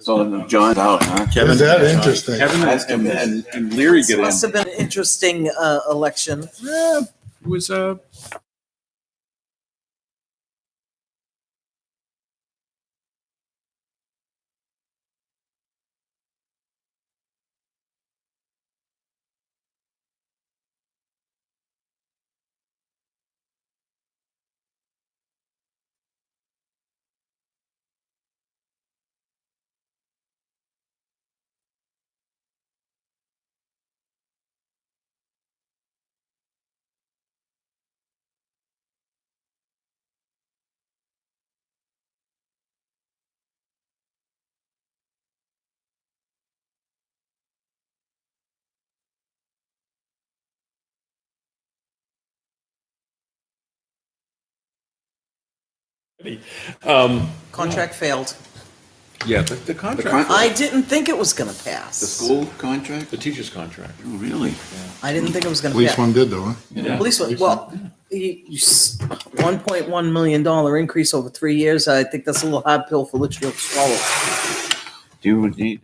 So John's out, huh? Is that interesting? Kevin and Leary This get in. must have been an interesting election. Yeah, it was Contract failed. yeah, the contract, I didn't think it was going to The pass. school contract? the teacher's contract. Oh, really? I didn't think it was going to Police pass. one did though, huh? Yeah. Police one. Well, $1.1 million increase over 3 years. I think that's a little hard pill for Litchfield to swallow. Do you need?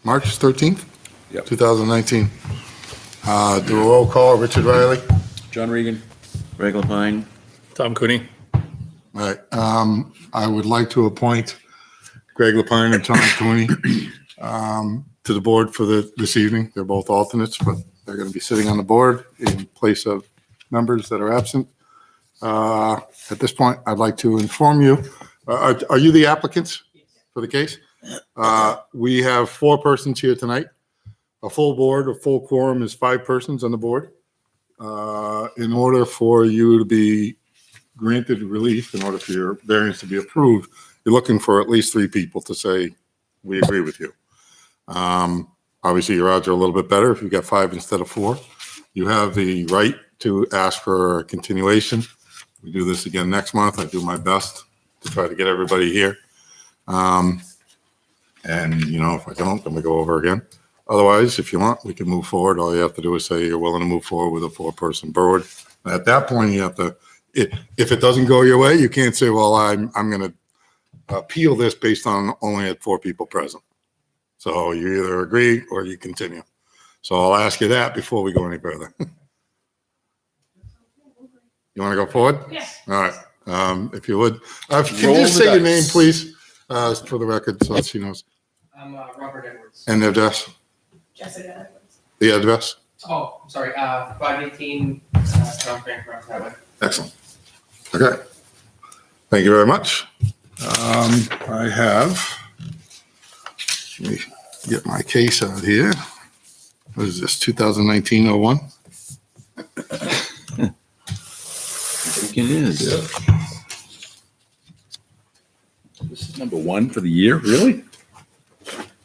March 13th, Yep. 2019. Do a roll call. Richard Riley. John Regan. Regular fine? Tom Cooney. All right. I would like to appoint Greg Lapine and Tom Cooney to the board for this evening. They're both alternates, but they're going to be sitting on the board in place of members that are absent. At this point, I'd like to inform you, are you the applicants for the case? We have 4 persons here tonight. A full board, a full quorum is 5 persons on the board. In order for you to be granted relief, in order for your variance to be approved, you're looking for at least 3 people to say, we agree with you. Obviously, your odds are a little bit better if you've got 5 instead of 4. You have the right to ask for a continuation. We do this again next month. I do my best to try to get everybody here. And, you know, if I don't, then we go over again. Otherwise, if you want, we can move forward. All you have to do is say you're willing to move forward with a 4-person board. At that point, you have to, if it doesn't go your way, you can't say, well, I'm going to appeal this based on only had 4 people present. So you either agree or you continue. So I'll ask you that before we go any further. You want to go forward? Yes. All right. If you would, can you Roll just the say your dice. name, please, for the record, so she knows, I'm Robert Edwards. and the address, Jessica Edwards. the address? Oh, I'm sorry, 518 South Bancroft Highway. Excellent. Okay. Thank you very much. I have, let me get my case out here. What is this, 2019-01? I think it is. This is number 1 for the year, really?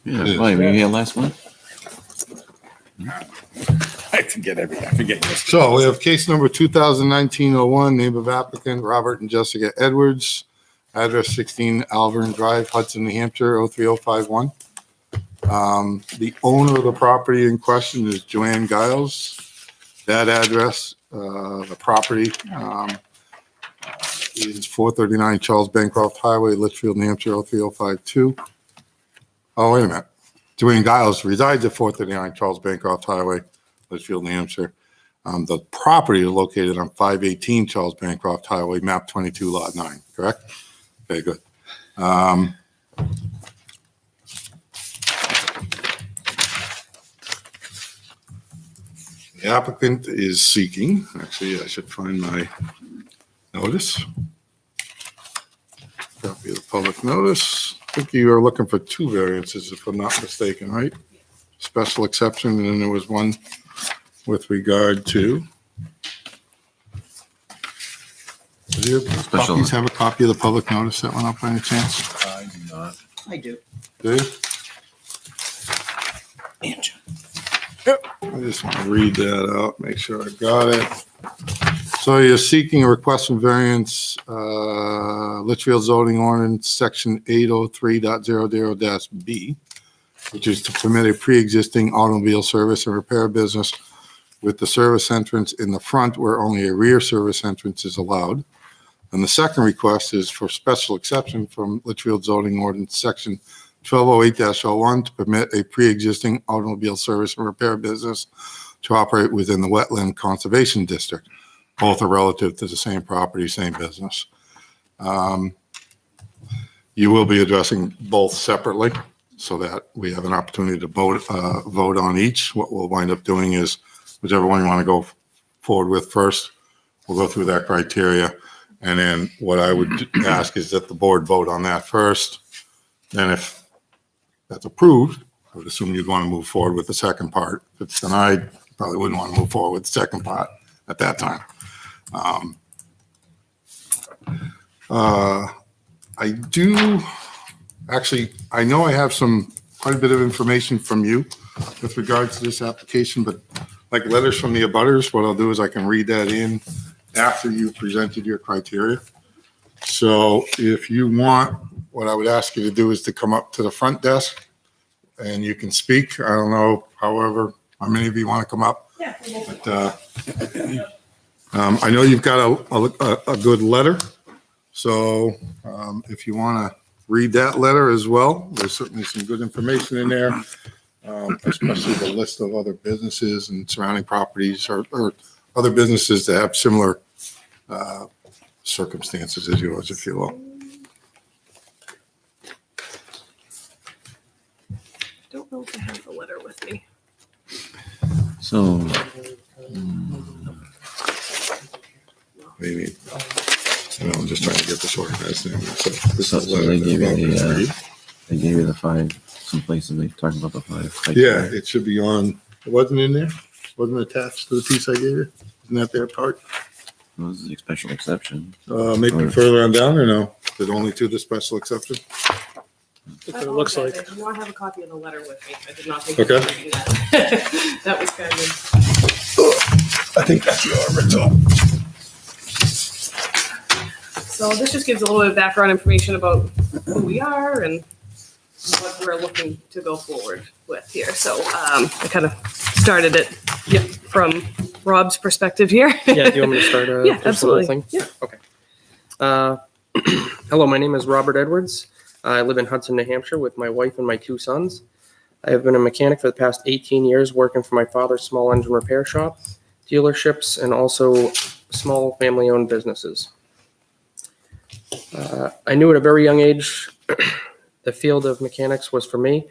Yeah, why, were you here last one? I forget everything. I forget yesterday. So we have case number 2019-01, name of applicant, Robert and Jessica Edwards, address 16 Alvern Drive, Hudson, New Hampshire, 03051. The owner of the property in question is Joanne Giles. That address, the property is 439 Charles Bancroft Highway, Litchfield, New Hampshire, 03052. Oh, wait a minute. Joanne Giles resides at 439 Charles Bancroft Highway, Litchfield, New Hampshire. The property is located on 518 Charles Bancroft Highway, map 22, lot 9, correct? Okay, good. The applicant is seeking, actually, I should find my notice. Copy of the public notice. I think you are looking for 2 variances, if I'm not mistaken, right? Special exception, and then there was one with regard to. Do your Special- copies have a copy of the public notice that went up by any chance? I do not. I do. Do you? I just want to read that out, make sure I got it. So you're seeking a request from variance, Litchfield zoning ordinance, section 803.00-B, which is to permit a pre-existing automobile service and repair business with the service entrance in the front where only a rear service entrance is allowed. And the second request is for special exception from Litchfield zoning ordinance, section 1208-01, to permit a pre-existing automobile service and repair business to operate within the wetland conservation district. Both are relative to the same property, same business. You will be addressing both separately so that we have an opportunity to vote on each. What we'll wind up doing is whichever one you want to go forward with first, we'll go through that criteria. And then what I would ask is that the board vote on that first. Then if that's approved, I would assume you'd want to move forward with the second part. If it's denied, you probably wouldn't want to move forward with the second part at that time. I do, actually, I know I have quite a bit of information from you with regards to this application, but like letters from the abutters, what I'll do is I can read that in after you presented your criteria. So if you want, what I would ask you to do is to come up to the front desk and you can speak. I don't know, however, how many of you want to come up? Yeah. But, I know you've got a good letter. So if you want to read that letter as well, there's certainly some good information in there, especially the list of other businesses and surrounding properties or other businesses that have similar circumstances as yours, if you will. Don't know if I have the letter with me. So, Maybe. I'm just trying to get this organized. So this so is so they gave you letter. they gave you the 5, some places they talk about the 5. Yeah, it should be on, it wasn't in there? Wasn't attached to the piece I gave you? Isn't that their part? Well, this is a special exception. Maybe further on down or no? Is it only to the special exception? That's what it looks like. I do not have a copy of the letter with me. I did not think Okay. of reading that. That was kind of. I think that's your original. So this just gives a little bit of background information about who we are and what we're looking to go forward with here. So I kind of started it from Rob's perspective here. Yeah, do you want me to start? Yeah, just the whole absolutely. thing? Yeah. Okay. Hello, my name is Robert Edwards. I live in Hudson, New Hampshire with my wife and my 2 sons. I have been a mechanic for the past 18 years, working for my father's small engine repair shop, dealerships, and also small family-owned businesses. I knew at a very young age the field of mechanics was for me,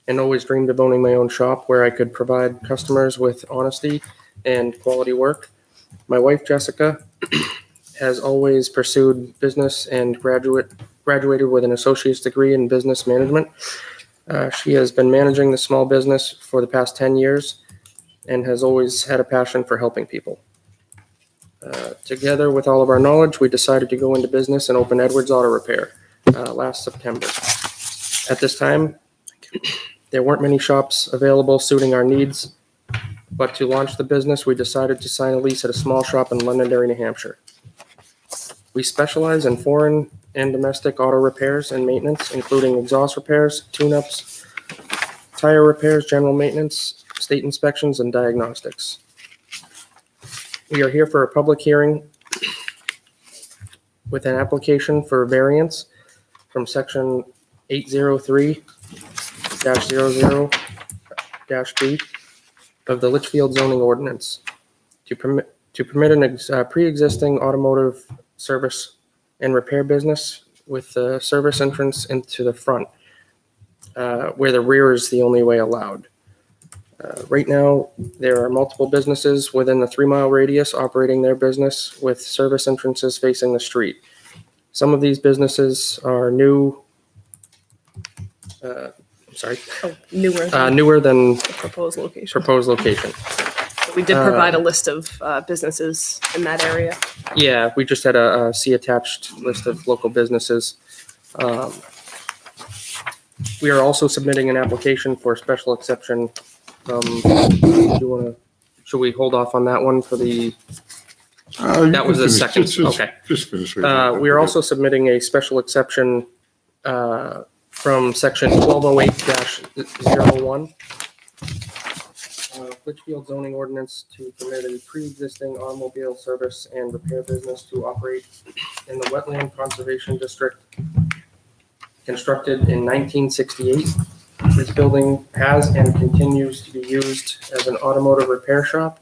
and always dreamed of owning my own shop where I could provide customers with honesty and quality work. My wife, Jessica, has always pursued business and graduated with an associate's degree in business management. She has been managing the small business for the past 10 years and has always had a passion for helping people. Together with all of our knowledge, we decided to go into business and open Edwards Auto Repair last September. At this time, there weren't many shops available suiting our needs, but to launch the business, we decided to sign a lease at a small shop in Londonderry, New Hampshire. We specialize in foreign and domestic auto repairs and maintenance, including exhaust repairs, tune-ups, tire repairs, general maintenance, state inspections, and diagnostics. We are here for a public hearing with an application for variance from section 803-00-B of the Litchfield zoning ordinance to permit a pre-existing automotive service and repair business with the service entrance into the front, where the rear is the only way allowed. Right now, there are multiple businesses within the 3-mile radius operating their business with service entrances facing the street. Some of these businesses are newer than The proposed location. proposed location. We did provide a list of businesses in that area. Yeah, we just had a see attached list of local businesses. We are also submitting an application for a special exception. Should we hold off on that one for the, that was the second, okay. Just finish. We are also submitting a special exception from section 1208-01. Litchfield zoning ordinance to permit a pre-existing automobile service and repair business to operate in the wetland conservation district constructed in 1968. This building has and continues to be used as an automotive repair shop.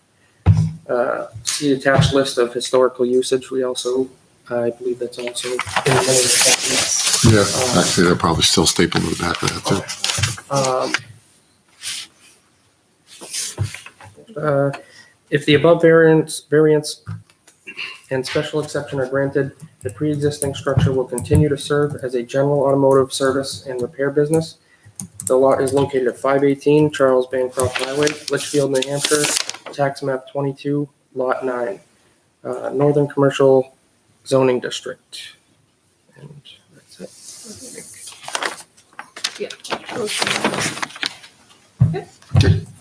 See attached list of historical usage. We also, I believe that's also in the minutes. Yeah, actually, they're probably still stapled to the back of that too. If the above variance and special exception are granted, the pre-existing structure will continue to serve as a general automotive service and repair business. The lot is located at 518 Charles Bancroft Highway, Litchfield, New Hampshire, tax map 22, lot 9, Northern Commercial Zoning District. And that's it. Yeah.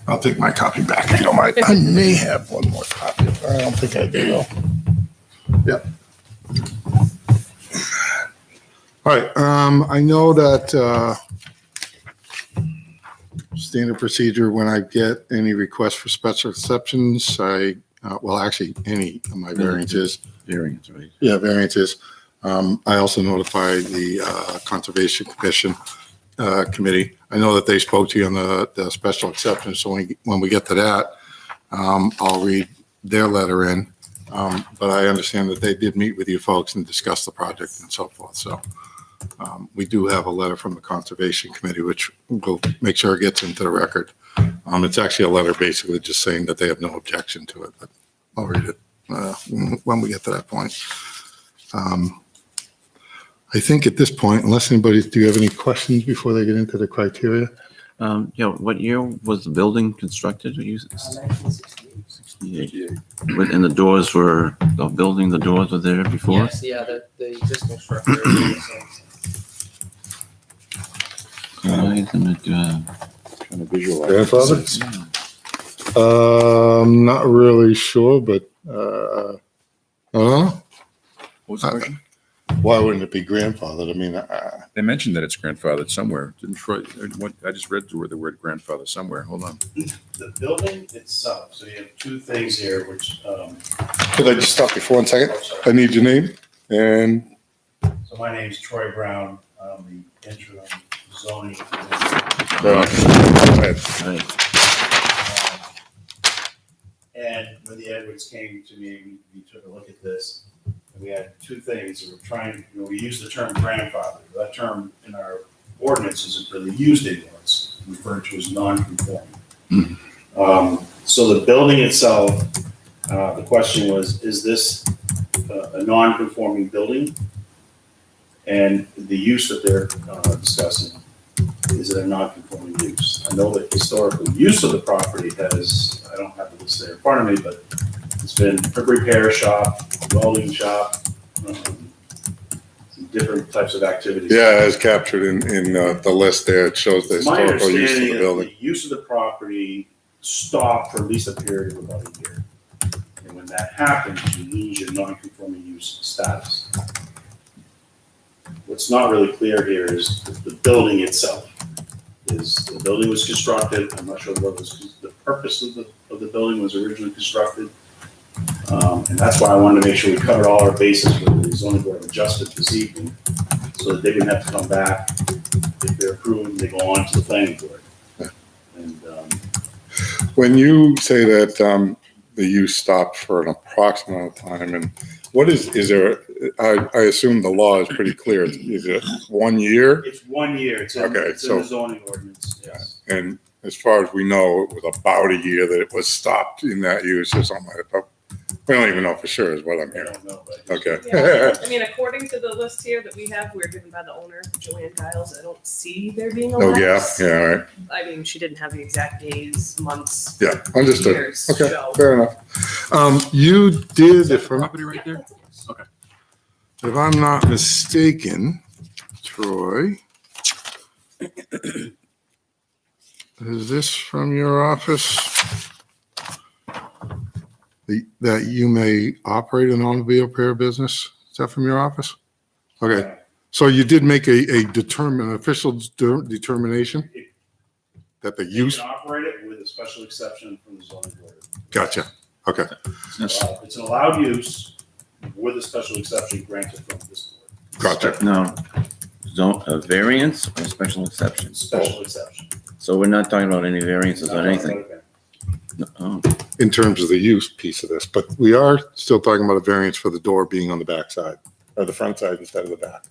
I'll take my copy back if you don't mind. I may have one more copy. I don't think I do though. Yep. All right, I know that standard procedure when I get any requests for special exceptions, any of my variances. Variance, right? Yeah, variances. I also notify the Conservation Commission committee. I know that they spoke to you on the special exception, so when we get to that, I'll read their letter in. But I understand that they did meet with you folks and discuss the project and so forth. So we do have a letter from the Conservation Committee, which we'll make sure it gets into the record. It's actually a letter basically just saying that they have no objection to it, but I'll read it when we get to that point. I think at this point, unless do you have any questions before they get into the criteria? What year was the building constructed? 1968. 68. And the doors were there before? Yes, yeah, the existing structure is the same. Why isn't it, Trying to visualize. Grandfather? Not really sure, but What was the question? why wouldn't it be grandfathered? I mean, They mentioned that it's grandfathered somewhere. Didn't Troy? I just read the word grandfather somewhere. Hold on. The building itself, so you have two things here, which, could I just stop you for 1 second? oh, sorry. I need your name and So my name's Troy Brown. I'm the interim zoning. Right. And when the Edwards came to me, we took a look at this, and we had two things. We were trying, we used the term grandfather. That term in our ordinance isn't really used anymore. It's referred to as non-conforming. So the building itself, the question was, is this a non-conforming building? And the use that they're discussing, is it a non-conforming use? I know that historical use of the property has, I don't have the list there in front of me, but it's been a repair shop, welding shop, some different types of activities. Yeah, as captured in the list there, it shows the It's my historical use of understanding the that building. the use of the property stopped for at least a period of about a year. And when that happens, you lose your non-conforming use status. What's not really clear here is the building itself. The building was constructed, I'm not sure what was the purpose of the building was originally constructed. And that's why I wanted to make sure we covered all our bases with the zoning board of adjustment this evening, so that they wouldn't have to come back. If they're approved, they go on to the planning board. And, When you say that the use stopped for an approximate amount of time, and what is there, I assume the law is pretty clear. Is it 1 year? it's 1 year, it's in the zoning ordinance, yes. And as far as we know, it was about a year that it was stopped in that use or something like that. We don't even know for sure is what I'm I hearing. don't know, but. Okay. Yeah, I mean, according to the list here that we have, we're given by the owner, Joanne Giles. I don't see there being a Oh, yeah, lapse. yeah, all right. I mean, she didn't have the exact days, months, Yeah, understood. years. Okay, so- fair enough. You did, if I'm, Property right there? if I'm not mistaken, Troy, is this from your office? That you may operate an automobile repair business? Is that from your office? Okay, so you did make an official determination that the You use, can operate it with a special exception from the zoning board. gotcha, okay, It's an allowed use with a special exception granted from this board. gotcha. Now, a variance or special exception? Special exception. So we're not talking about any variances on anything? Okay. No. Oh, In terms of the use piece of this, but we are still talking about a variance for the door being on the back side, or the front side instead of the back.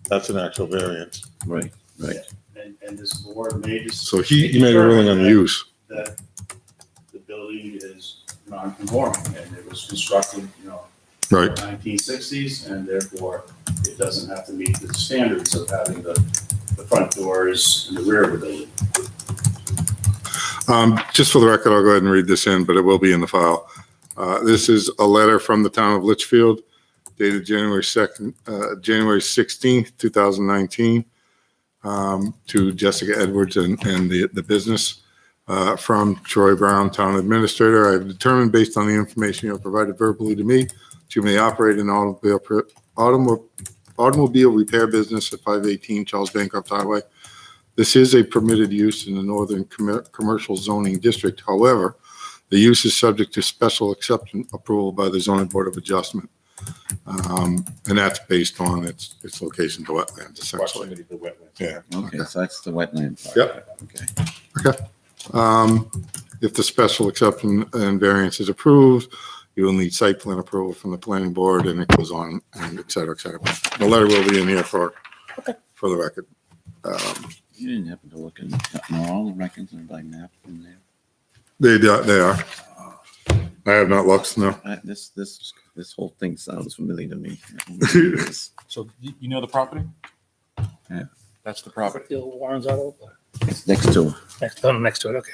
That's an actual variance. right, right. And this board may just. So he made a ruling on the use. That the building is non-conforming and it was constructed, Right. 1960s, and therefore it doesn't have to meet the standards of having the front doors in the rear of the building. Just for the record, I'll go ahead and read this in, but it will be in the file. This is a letter from the town of Litchfield dated January 16th, 2019, to Jessica Edwards and the business, from Troy Brown, town administrator. I have determined based on the information you have provided verbally to me, that you may operate an automobile repair business at 518 Charles Bancroft Highway. This is a permitted use in the Northern Commercial Zoning District. However, the use is subject to special exception approval by the Zoning Board of Adjustment. And that's based on its location to wetlands, essentially. Proximity to wetlands. Yeah. Okay, so that's the wetland part. Yep. Okay. If the special exception and variance is approved, you will need site plan approval from the planning board, and it goes on, and et cetera, et cetera. The letter will be in here for the record. You didn't happen to look in, no, all the records are by map in there. They are. I have not looked, no. This whole thing sounds familiar to me. So you know the property? Yeah. That's the property. The old Warren's Auto, It's next to, next to it, okay.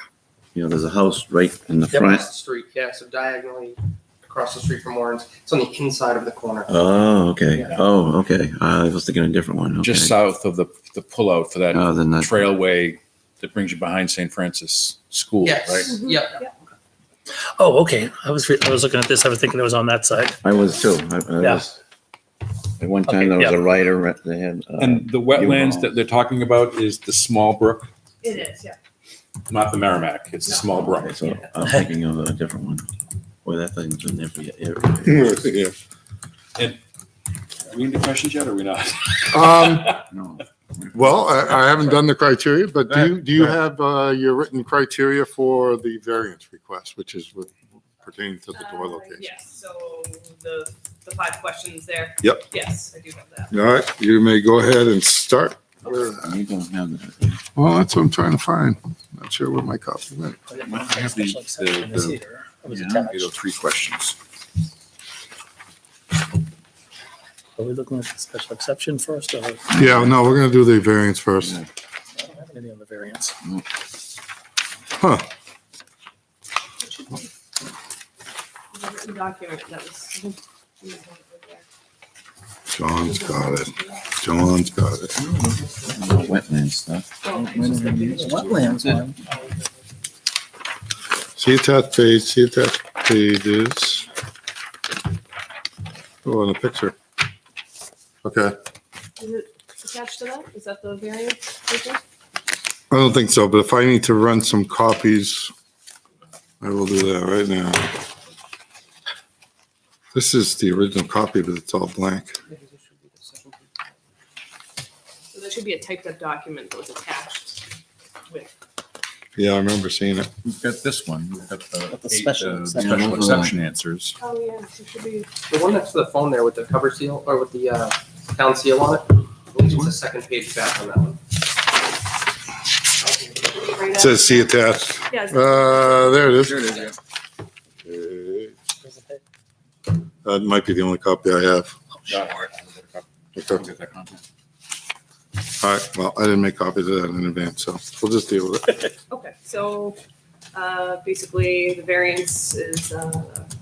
there's a house right in the Yep, front. across the street, yeah, so diagonally across the street from Warren's. It's on the inside of the corner. Oh, okay. Yeah. Oh, okay. I was thinking a different one. Okay. Just south of the pullout for that Oh, then that, trailway that brings you behind St. Francis School, right? Yes, yep. Oh, okay. I was looking at this, I was thinking it was on that side. I was too. I Yeah. was, at one time Okay, there was yeah. a writer, they had. And the wetlands that they're talking about is the small brook, It is, yeah. not the Merrimack. It's the small brook. Okay, so I'm thinking of a different one. Boy, that thing's been there for years. Yeah. Are we into questions yet or are we not? Um, No. Well, I haven't done the criteria, but do you Go ahead. have your written criteria for the variance request, which is what pertaining to the door location? Yes, so the 5 questions there. Yep. Yes, I do have that. All right, you may go ahead and start. We don't have that. Well, that's what I'm trying to find. Not sure where my copy went. I have the- Special exception is the- here. It was yeah, attached. 803 questions. Are we looking at the special exception first or? Yeah, no, we're gonna do the variance first. I don't have anything on the variance. Huh, The written document that was. John's got it. John's got it. Wetland stuff. Wetlands one. See attached pages. Oh, in the picture. Okay, Is it attached to that? Is that the variance? paper? I don't think so, but if I need to run some copies, I will do that right now. This is the original copy, but it's all blank. So there should be a typed up document that was attached with. Yeah, I remember seeing it. We've got this one. We've got But the the special exception. special exception answers. Oh, yeah, it should be. The one next to the phone there with the cover seal or with the town seal on it, I believe it's the second page back on that one. It says see attached. Yeah, it's- There it is. Here it is, That might be the only copy I have. yeah. Okay. Get that content. All right, well, I didn't make copies of that in advance, so we'll just deal with it. Okay, so basically, the variance is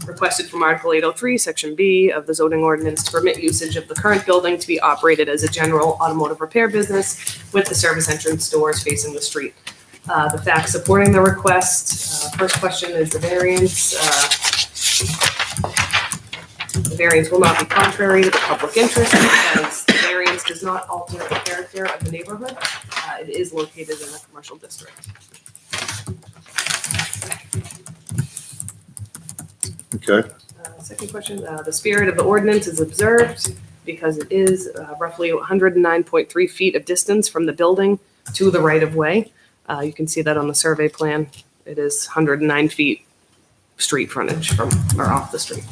requested from Article 803, Section B of the zoning ordinance to permit usage of the current building to be operated as a general automotive repair business with the service entrance doors facing the street. The facts supporting the request, first question is the variance. The variance will not be contrary to the public interest because the variance does not alter the character of the neighborhood. It is located in a commercial district. Okay, Second question, the spirit of the ordinance is observed because it is roughly 109.3 feet of distance from the building to the right-of-way. You can see that on the survey plan. It is 109 feet street frontage from, or off the street.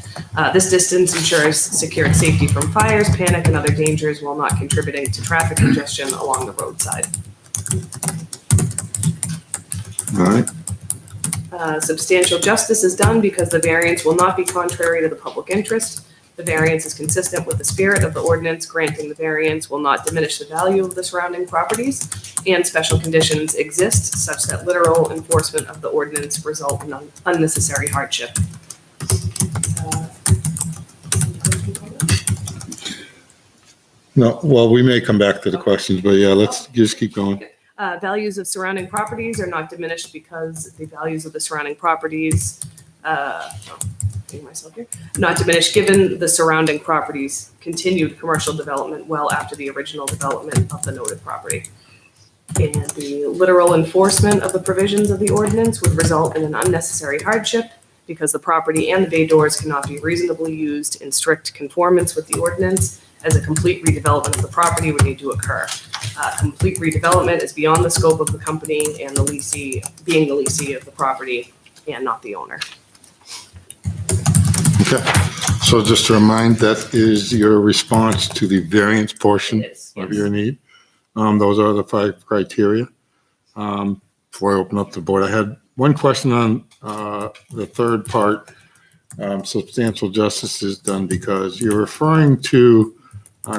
This distance ensures secured safety from fires, panic, and other dangers while not contributing to traffic congestion along the roadside. all right. Substantial justice is done because the variance will not be contrary to the public interest. The variance is consistent with the spirit of the ordinance. Granting the variance will not diminish the value of the surrounding properties, and special conditions exist such that literal enforcement of the ordinance result in unnecessary hardship. No, well, we may come back to the questions, but yeah, let's just keep going. Values of surrounding properties are not diminished because the values of the surrounding properties, getting myself here, not diminished given the surrounding properties continued commercial development well after the original development of the noted property. And the literal enforcement of the provisions of the ordinance would result in an unnecessary hardship because the property and the bay doors cannot be reasonably used in strict conformance with the ordinance, as a complete redevelopment of the property would need to occur. Complete redevelopment is beyond the scope of the company and the leasee, being the leasee of the property and not the owner. Okay, so just to remind, that is your response to the variance portion It is, of yes. your need. Those are the 5 criteria. Before I open up the board, I had one question on the third part. Substantial justice is done because you're referring to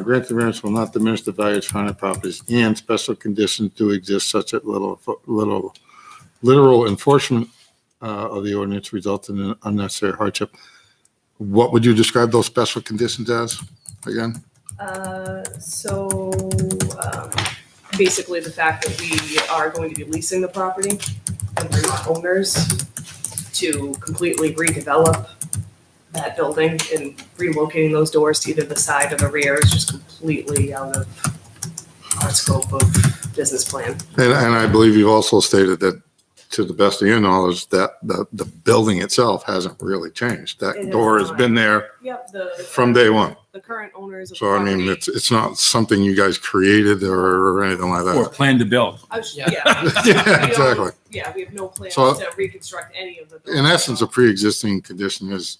grant the variance will not diminish the value of surrounding properties and special conditions do exist such that literal enforcement of the ordinance results in an unnecessary hardship. What would you describe those special conditions as again? Basically the fact that we are going to be leasing the property and we're not owners, to completely redevelop that building and relocating those doors to either the side or the rear is just completely out of our scope of business plan. And I believe you've also stated that to the best of your knowledge, that the building itself hasn't really changed. It That has door has not. been there Yep, from day one. the current owners of the So, I mean, property. it's not something you guys created or anything like Or that. plan to build. Yeah. Yeah, We don't- exactly. Yeah, we have no plans So- to reconstruct any of the. In buildings. essence, a pre-existing condition is,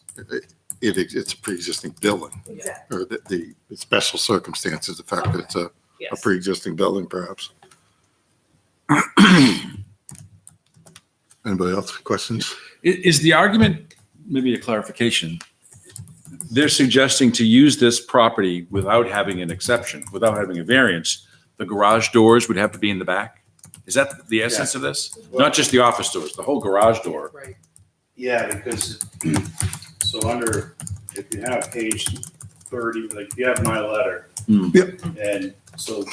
it's a pre-existing building, Exactly, or the special circumstances, the fact that it's a yes. pre-existing building perhaps. Anybody else, questions? Is the argument, maybe a clarification, they're suggesting to use this property without having an exception, without having a variance, the garage doors would have to be in the back? Is that the essence of this? Not just the office doors, the whole garage door? Right. Yeah, because, so under, if you have page 30, like, if you have my letter. Yep. And so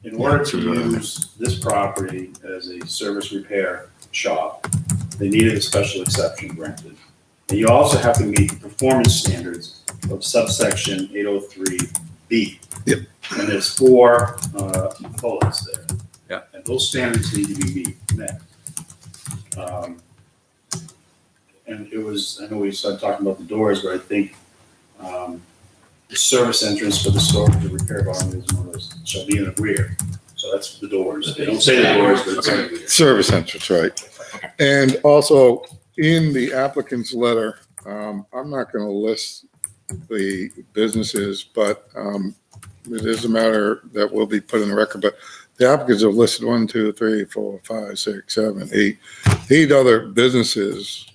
in order to use this property as a service repair shop, they needed a special exception granted. And you also have to meet the performance standards of subsection 803B. Yep. And there's 4 bullets there. Yeah. And those standards need to be met. And it was, I know we started talking about the doors, but I think the service entrance for the storage and repair of automobiles and motors shall be in the rear. So that's the doors. They don't say the doors, but it's in the rear. Service entrance, right. And also, in the applicant's letter, I'm not going to list the businesses, but it is a matter that will be put in the record. But the applicants have listed 1, 2, 3, 4, 5, 6, 7, 8 other businesses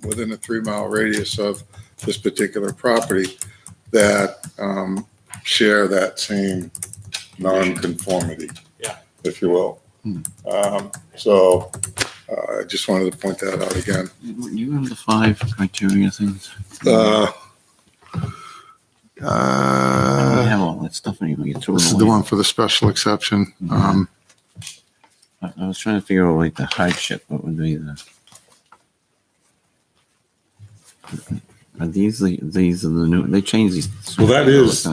within a 3-mile radius of this particular property that share that same non-conformity, if you will. So I just wanted to point that out again. You have the 5 criteria things? I I have all that stuff anyway. Get through This is the one for the special exception. I was trying to figure out like the hardship. What would be the? Are these are the new? They changed these. Well, that is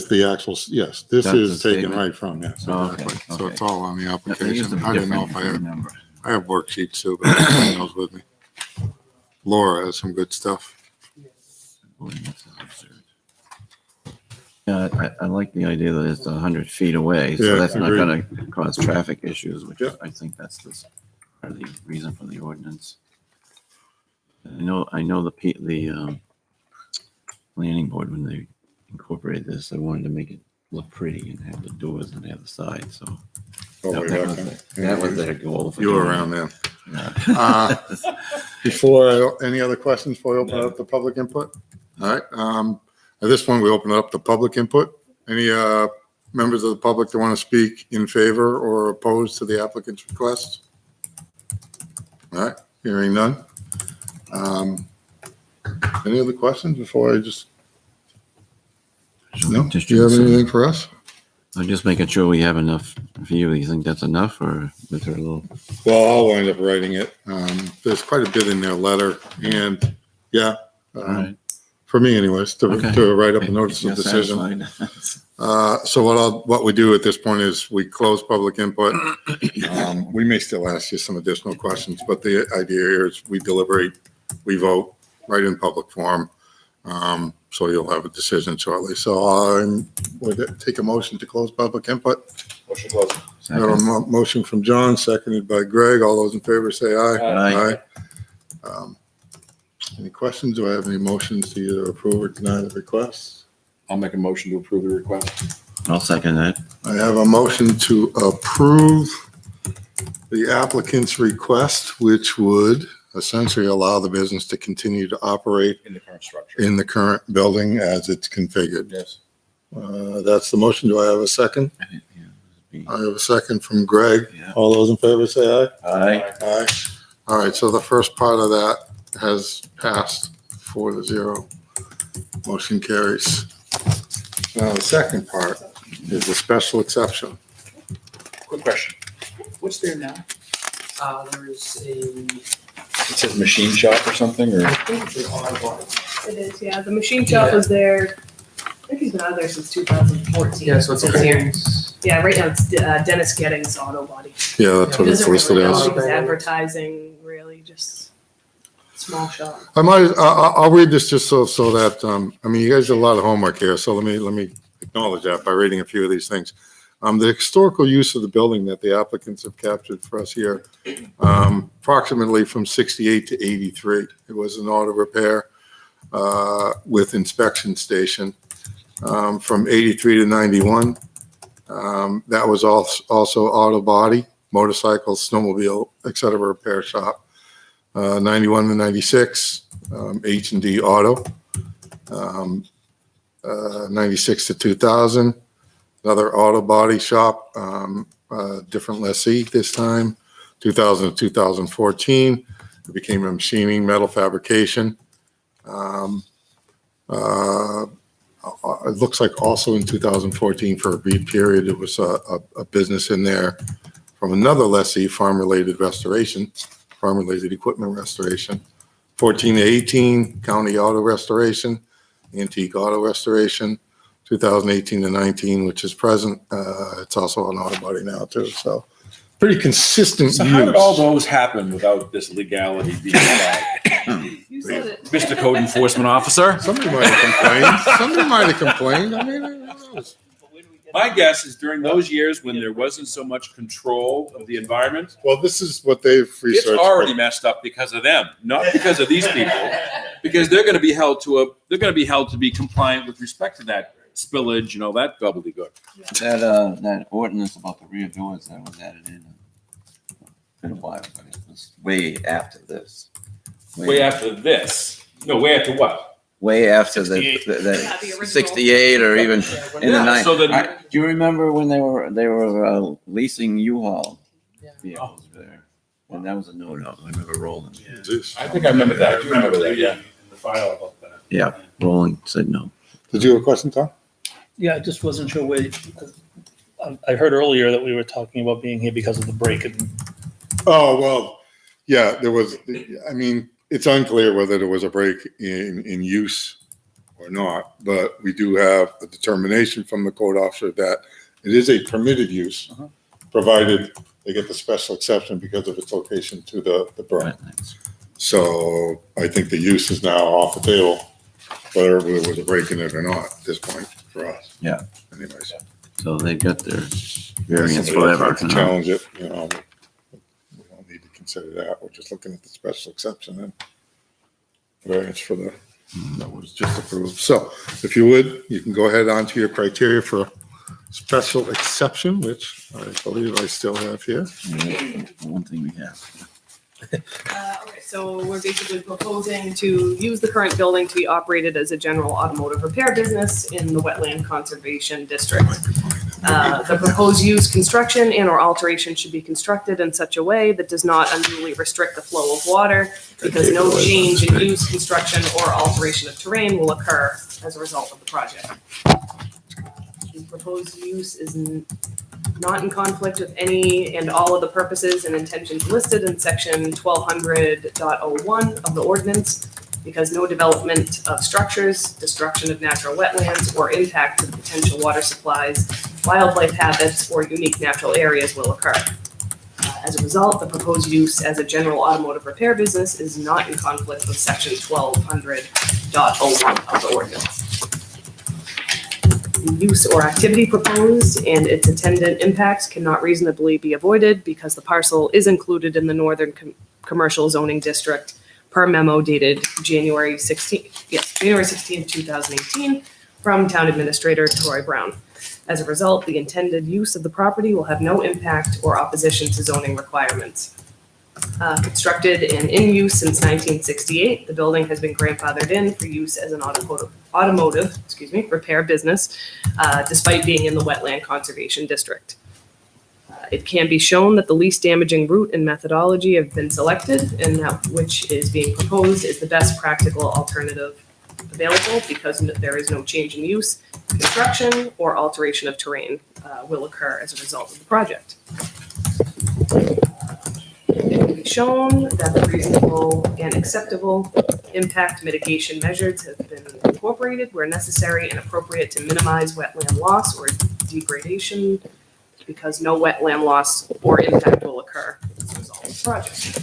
the actual, yes, this That's is the taken statement. right from, yes. Oh, okay, exactly. So okay. it's all on the They used application. to be I didn't know different, if I had, remember. I have worksheets too, but everyone knows with me. Laura has some good stuff. Boy, this is absurd. Yeah, I like the idea that it's 100 feet away, so Yeah, that's not agreed. going to cause traffic issues, which Yeah. I think that's part of the reason for the ordinance. I know the planning board, when they incorporated this, they wanted to make it look pretty and have the doors on the other side, so Oh, way back then. that was their goal. You were around then. Yeah. Before, any other questions before we open up the public input? All right, at this point, we open up the public input. Any members of the public that want to speak in favor or opposed to the applicant's request? All right, hearing none. Any other questions before I just, no? Do you have anything for us? I'm just making sure we have enough for you. You think that's enough, or is there a little? Well, I'll wind up writing it. There's quite a bit in their letter, and yeah, All right. for me anyways, Okay. to write up a notice You're of decision. satisfied? So what we do at this point is we close public input. We may still ask you some additional questions, but the idea here is we deliberate, we vote right in public forum. So you'll have a decision shortly. So I would take a motion to close public input. Motion closed. I have a motion from John, seconded by Greg. All those in favor say aye. Aye. Any questions? Do I have any motions to either approve or deny the request? I'll make a motion to approve the request. I'll second that. I have a motion to approve the applicant's request, which would essentially allow the business to continue to operate In the current structure. in the current building as it's configured. Yes. That's the motion. Do I have a second? Yeah. I have a second from Greg. Yeah. All those in favor say aye. Aye. Aye. All right, so the first part of that has passed 4-0. Motion carries. Now, the second part is the special exception. Quick question. What's there now? There is a, It says machine shop or something, or? I think it's an auto body. It is, yeah. The machine shop was there. I think he's been out there since 2014. Yeah, so it's It a says here. Holmes, Yeah, right now it's Dennis Gettings Auto Body. Yeah, that's what it's Doesn't listed really as. know, he's advertising, really just small shop. I'll read this just so that, I mean, you guys did a lot of homework here, so let me acknowledge that by reading a few of these things. The historical use of the building that the applicants have captured for us here, approximately from 68 to 83. It was an auto repair with inspection station. From 83 to 91, that was also auto body, motorcycle, snowmobile, et cetera, repair shop. 91 to 96, H&D Auto. 96 to 2000, another auto body shop, different lessee this time. 2000 to 2014, it became a machining, metal fabrication. It looks like also in 2014 for a brief period, it was a business in there from another lessee, farm-related restoration, farm-related equipment restoration. 14 to 18, county auto restoration, antique auto restoration. 2018 to 19, which is present, it's also an auto body now too. So pretty consistent So how did all use. those happen without this legality being applied? You said it. Mr. Code Enforcement Officer? Somebody might have complained. Somebody might have complained. I mean, who knows? My guess is during those years when there wasn't so much control of the environment, Well, this is what they've it's researched. already messed up because of them, not because of these people. Because they're going to be held to be compliant with respect to that spillage and all that gobbledygook. That ordinance about the rear doors that was added in been a while, but it was way after this. Way after this. No, way after what? Way after the Yeah, the original. 68 or even in the Yeah, night. so then- Do you remember when they were leasing U-Haul vehicles there? And that was a no-no. I remember Roland. Jeez. I think I remember that. I do remember that, yeah. In the file about that. Yeah, Roland said no. Did you have a question, Tom? Yeah, I just wasn't sure where, I heard earlier that we were talking about being here because of the break and Oh, well, yeah, there was, I mean, it's unclear whether there was a break in use or not, but we do have a determination from the code officer that it is a permitted use, provided they get the special exception because of its location to the berm. Right, thanks. So I think the use is now off the table, whether there was a break in it or not at this point for us. Yeah. Anyways. So they got their variance Somebody else forever. might to challenge it, you know, we don't need to consider that. We're just looking at the special exception and variance for that was just approved. So if you would, you can go ahead on to your criteria for special exception, which I believe I still have here. Yeah, one thing we have. Okay, so we're basically proposing to use the current building to be operated as a general automotive repair business in the wetland conservation district. The proposed use, construction, and/or alteration should be constructed in such a way that does not unduly restrict the flow of water, because no change in use, construction, or alteration of terrain will occur as a result of the project. The proposed use is not in conflict with any and all of the purposes and intentions listed in section 1200.01 of the ordinance, because no development of structures, destruction of natural wetlands, or impact to the potential water supplies, wildlife habits, or unique natural areas will occur. As a result, the proposed use as a general automotive repair business is not in conflict with section 1200.01 of the ordinance. The use or activity proposed and its attendant impacts cannot reasonably be avoided because the parcel is included in the Northern Commercial Zoning District per memo dated January 16, 2018, from Town Administrator Troy Brown. As a result, the intended use of the property will have no impact or opposition to zoning requirements. Constructed and in use since 1968, the building has been grandfathered in for use as an automotive repair business, despite being in the wetland conservation district. It can be shown that the least damaging route and methodology have been selected, and that which is being proposed is the best practical alternative available, because there is no change in use, construction, or alteration of terrain will occur as a result of the project. It can be shown that the reasonable and acceptable impact mitigation measures have been incorporated where necessary and appropriate to minimize wetland loss or degradation because no wetland loss or impact will occur as a result of the project.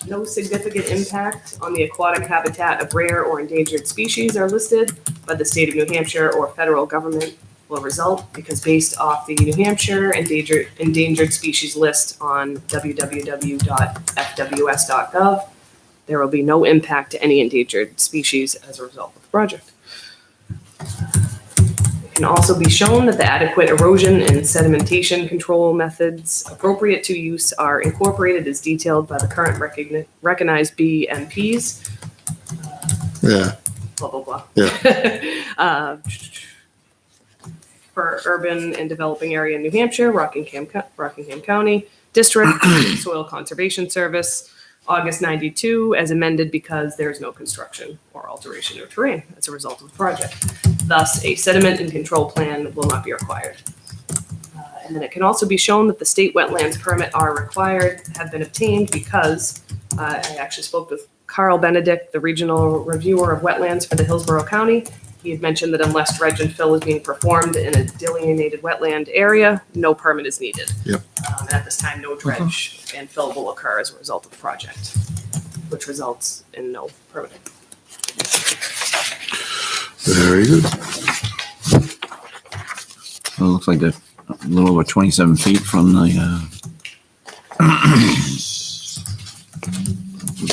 No significant impact on the aquatic habitat of rare or endangered species are listed by the state of New Hampshire or federal government will result because based off the New Hampshire endangered species list on www.fws.gov, there will be no impact to any endangered species as a result of the project. It can also be shown that the adequate erosion and sedimentation control methods appropriate to use are incorporated as detailed by the current recognized BMPs. Yeah, Blah, blah, blah. Yeah. For urban and developing area in New Hampshire, Rockingham County District, Soil Conservation Service, August 92, as amended because there is no construction or alteration of terrain as a result of the project. Thus, a sediment and control plan will not be required. And then it can also be shown that the state wetlands permit are required, have been obtained because I actually spoke with Carl Benedict, the regional reviewer of wetlands for the Hillsborough County. He had mentioned that unless dredge and fill is being performed in a delineated wetland area, no permit is needed. Yep. At this time, no dredge and fill will occur as a result of the project, which results in no permitting. very good. So it looks like they're a little over 27 feet from the,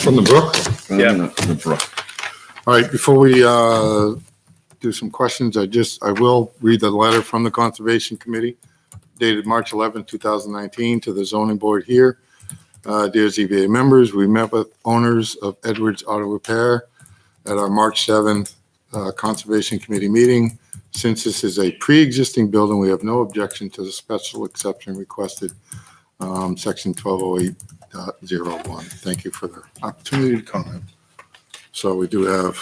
From the brook? the brook. All right, before we do some questions, I will read the letter from the Conservation Committee dated March 11, 2019 to the zoning board here. Dear ZBA members, we met with owners of Edwards Auto Repair at our March 7th Conservation Committee meeting. Since this is a pre-existing building, we have no objection to the special exception requested, section 1208.01. Thank you for the opportunity to comment. So we do have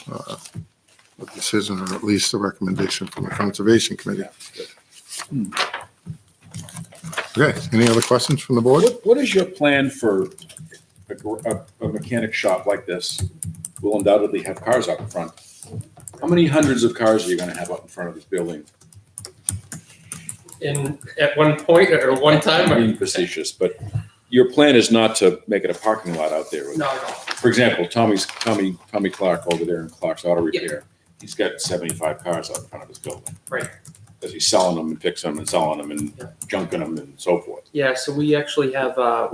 a decision, or at least a recommendation from the Conservation Committee. Okay, any other questions from the board? What is your plan for a mechanic shop like this? Will undoubtedly have cars out in front. How many hundreds of cars are you going to have out in front of this building? At one point or one time? I'm being facetious, but your plan is not to make it a parking lot out there. No. For example, Tommy Clark over there in Clark's Auto Repair, he's got 75 cars out in front of his building. Right. Because he's selling them and fixing them and selling them and junking them and so forth. Yeah, so we actually have a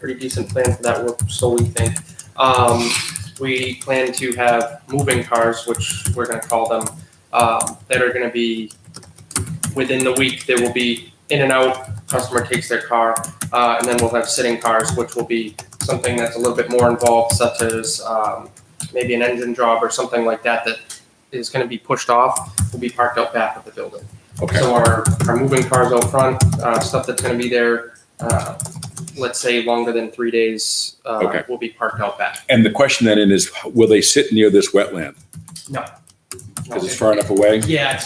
pretty decent plan for that work, so we think. We plan to have moving cars, which we're gonna call them, that are gonna be, within the week, they will be in and out, customer takes their car, and then we'll have sitting cars, which will be something that's a little bit more involved, such as maybe an engine job or something like that, that is gonna be pushed off, will be parked out back of the building. Okay. So our moving cars out front, stuff that's gonna be there, let's say longer than 3 days, Okay. will be parked out back. And the question then is, will they sit near this wetland? No. Because it's far enough away? Yeah,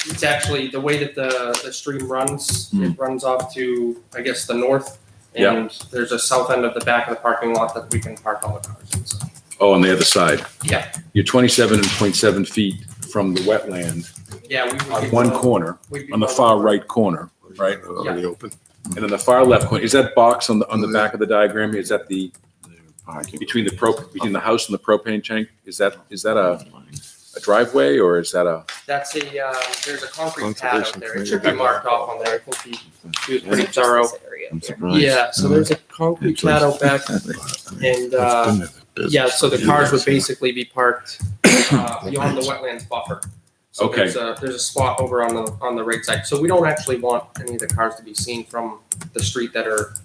it's actually, the way that the stream runs, it runs off to, I guess, the north. Yeah. And there's a south end of the back of the parking lot that we can park all the cars in, so. Oh, on the other side. Yeah. You're 27.7 feet from the wetland Yeah, we would. on be one below- corner, we'd be on the below- far right corner, right? Already open. And on the far left corner, is that box on the back of the diagram, is that the, between the house and the propane tank? Is that a driveway or is that a? That's there's a concrete pad out Conservation there. It Committee. should be marked off on there. I think he was pretty thorough. I'm surprised. Yeah, so there's a concrete pad out back and, yeah, so the cars would basically be parked beyond the wetlands buffer. So Okay. there's a spot over on the right side. So we don't actually want any of the cars to be seen from the street that are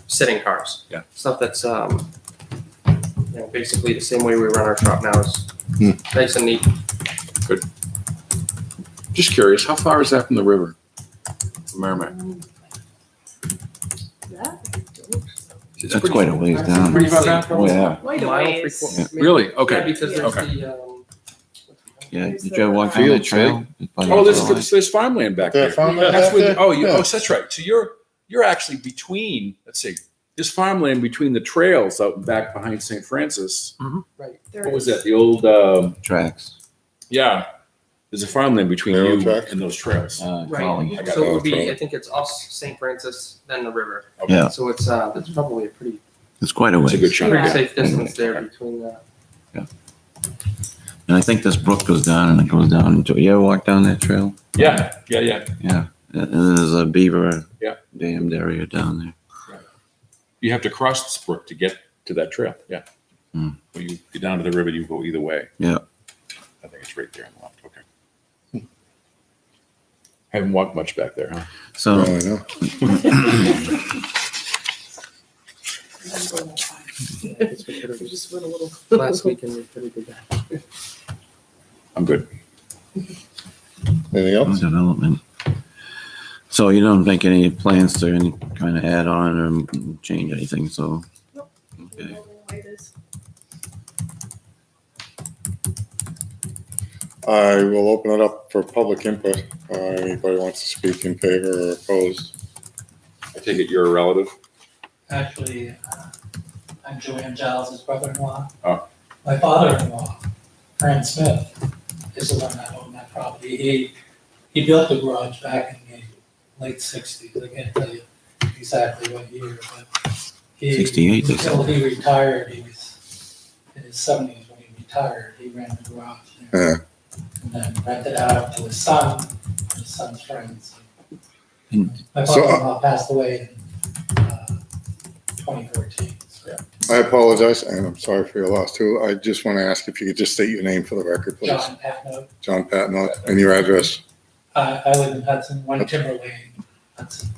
sitting cars. Yeah. Stuff that's basically the same way we run our shop now is nice and neat. Just curious, how far is that from the river? From Merrimack? That's quite a ways down. Pretty far back? Oh, yeah. Quite a Mile, ways. 3/4. Really? Yeah, Okay. because there's Okay. Yeah, did you ever walk down that trail? Oh, there's farmland back there. farmland That's back where, there? oh, Yeah. that's right. So you're actually between, let's see, there's farmland between the trails out back behind St. Francis. Right. There What was is. that, the old, Tracks. Yeah, there's a farmland between Railroad you tracks? and those trails. Collie. Right, so it would be, I think it's us, St. Francis, then the river. Yeah. So it's probably a pretty It's quite a It's ways. a good chunk. pretty Yeah. safe distance there between the. And I think this brook goes down and it goes down into, you ever walk down that trail? Yeah. Yeah. And there's a beaver Yeah. dammed area down there. You have to cross this brook to get to that trail. Yeah. Hmm. When you get down to the river, you go either way. Yeah. I think it's right there on the left. Okay. Haven't walked much back there, huh? So, Well, I know. We just went a little. Last weekend, we pretty good. I'm good. Anything else? development. So you don't make any plans to any kind of add on or change anything, so. Nope. Okay. I will open it up for public input. Anybody wants to speak in favor or opposed? I take it you're a relative? Actually, I'm Joanne Giles' brother-in-law. Oh. My father-in-law, Fran Smith, is the one that owned that property. He built the garage back in the late 60s. I can't tell you exactly what year, but 68, they said. until he retired, he was in his 70s when he retired. He ran the garage there. Yeah. And then rented out to his son and his son's friends. And- My So, father-in-law passed away in 2014. So. I apologize, and I'm sorry for your loss too. I just want to ask if you could just state your name for the record, please. John Patno. John Patnott, and your address. I live in Hudson, 1 Timber Lane, Hudson,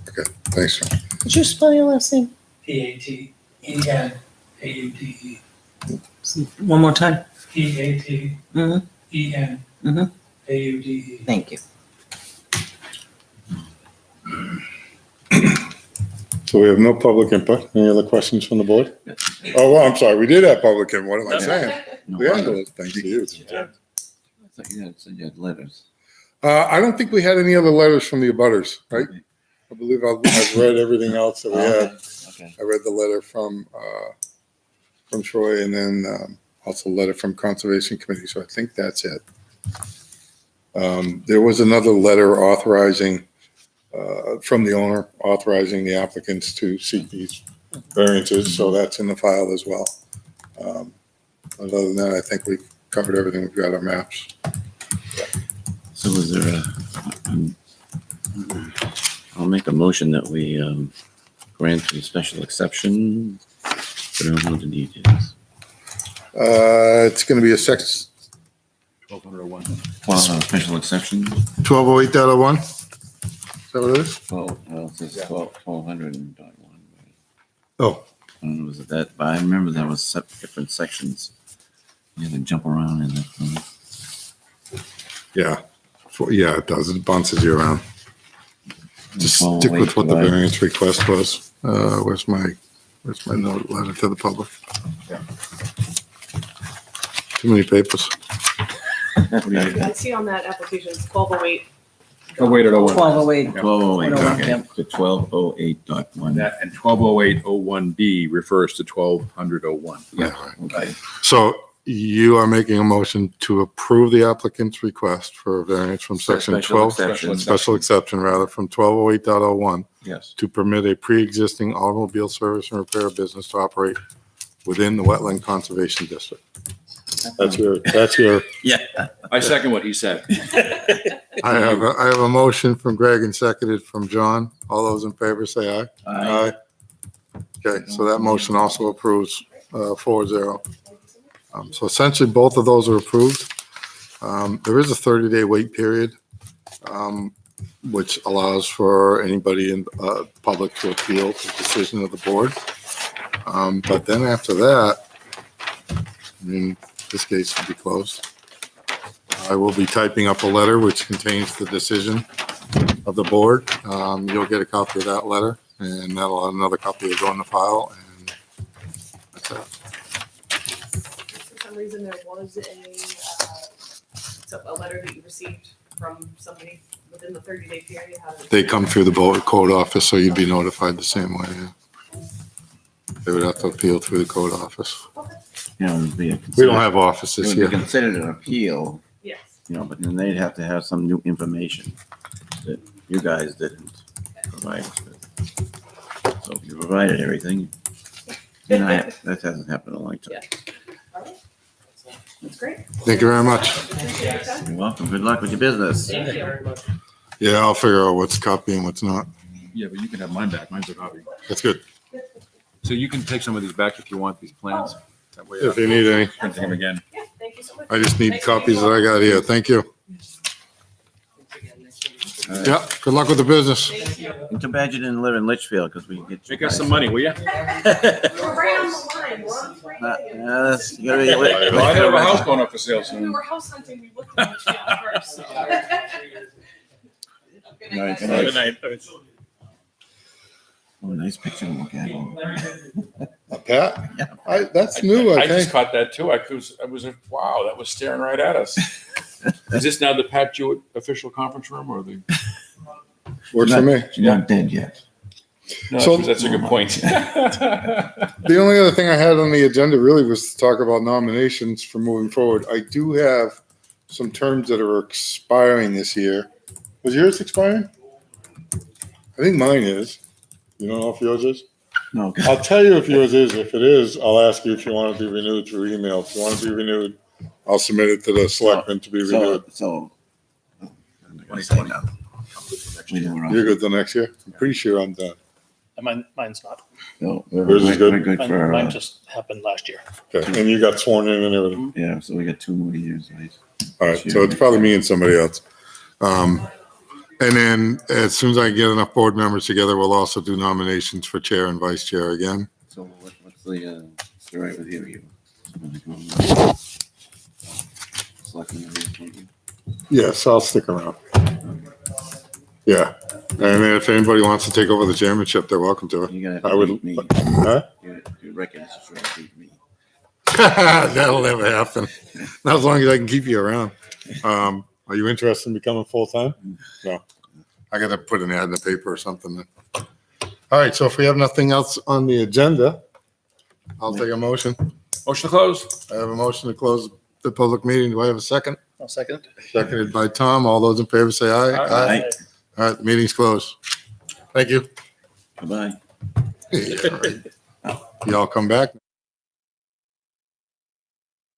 Thanks, John. Did you spell your last name? Patenaudee. One more time. Patenaudee. Thank you. So we have no public input. Any other questions from the board? Oh, well, I'm sorry. We did have public input. What am I saying? No, We I had those. Thank you. thought you said you had letters. I don't think we had any other letters from the abutters, right? I believe I've read everything else that we had. Okay. I read the letter from Troy and then also a letter from Conservation Committee. So I think that's it. There was another letter authorizing, from the owner, authorizing the applicants to seek these variances. So that's in the file as well. Other than that, I think we've covered everything. We've got our maps. So is there I'll make a motion that we grant the special exception. But I don't know the details. It's going to be a section 1201. Well, special exception, 1208.01. Is that what it is? 12, well, it says 1200 and dot one. Oh, I don't know, was it that, but I remember there was different sections. You had to jump around in that. yeah. Yeah, it does. It bounces you around. Just stick with what the 1208, variance request was. Where's my note letter to the public? Yeah. Too many papers. I see on that application, it's 1208. Oh, wait, 01. 1208. 1208, okay, Yep. to 1208.1. That, and 120801B refers to 120001. Yeah, right. Okay. So you are making a motion to approve the applicant's request for a variance from section Special 12, exception. special exception rather, from 1208.01 Yes. to permit a pre-existing automobile service and repair business to operate within the wetland conservation district. That's your, Yeah. I second what he said. I have a motion from Greg and seconded from John. All those in favor say aye. Aye. Okay, so that motion also approves 4-0. So essentially, both of those are approved. There is a 30-day wait period, which allows for anybody in public to appeal the decision of the board. But then after that, I mean, this case will be closed. I will be typing up a letter which contains the decision of the board. You'll get a copy of that letter, and that'll another copy will go in the file, and that's it. For some reason, there was a letter that you received from somebody within the 30-day period. How did it- They come through the code office, so you'd be notified the same way. Yeah. They would have to appeal through the code office. You know, it'd be a We don't have it offices would be here. considered an appeal, Yes. you know, but then they'd have to have some new information that you guys didn't provide us with. So if you provided everything, then that hasn't happened in a long time. That's great. Thank you very much. Appreciate your time. You're welcome. Good luck with your business. Thank you. Very much. Yeah, I'll figure out what's copy and what's not. Yeah, but you can have mine back. Mine's a copy. That's good. So you can take some of these back if you want, these plans. That way If you need any, printing them again. Yeah, thank you so much. I just need copies that I got here. Thank you. Yeah, good luck with the business. Thank you. And too bad you didn't live in Litchfield, because we can get you Make us guys. some money, will you? We're right on the line. We're on three. That's, you gotta be lit. Well, I have a house going up for sale We soon. were house hunting. We looked at each other first. So. Good Night, night. good night. night. Oh, nice picture to look at. Pat? That's new, I I just think. caught that too. I was, wow, that was staring right at us. Is this now the Pat Jewett official conference room or the? Works for me. She's not dead yet. No, So- that's a good point. The only other thing I had on the agenda really was to talk about nominations for moving forward. I do have some terms that are expiring this year. Was yours expiring? I think mine is. You don't know if yours is? No, I'll tell you if yours is. If it is, I'll ask you if you want it to be renewed through email. If you want it to be renewed, I'll submit it to the selectmen to be renewed. so. You're good till next year? I'm pretty sure I'm done. Mine's not. No, Yours is good? we're good for, Mine just happened last year. Okay, and you got sworn in and everything. yeah, so we got 2 more years, right? All right, so it's probably me and somebody else. And then as soon as I get enough board members together, we'll also do nominations for chair and vice chair again. So what's the story with you? Selecting the appointment? Yes, I'll stick around. Yeah, and then if anybody wants to take over the chairmanship, they're welcome to it. You gotta I have would- to beat me. Huh? Your record is just right, beat me. That'll never happen. Not as long as I can keep you around. Are you interested in becoming full-time? No. I gotta put an ad in the paper or something then. All right, so if we have nothing else on the agenda, I'll take a motion. Motion to close. I have a motion to close the public meeting. Do I have a second? I'll second. Seconded by Tom. All those in favor say aye. Aye. All right, the meeting's closed. Thank you. Goodbye. Yeah, all right. Y'all come back.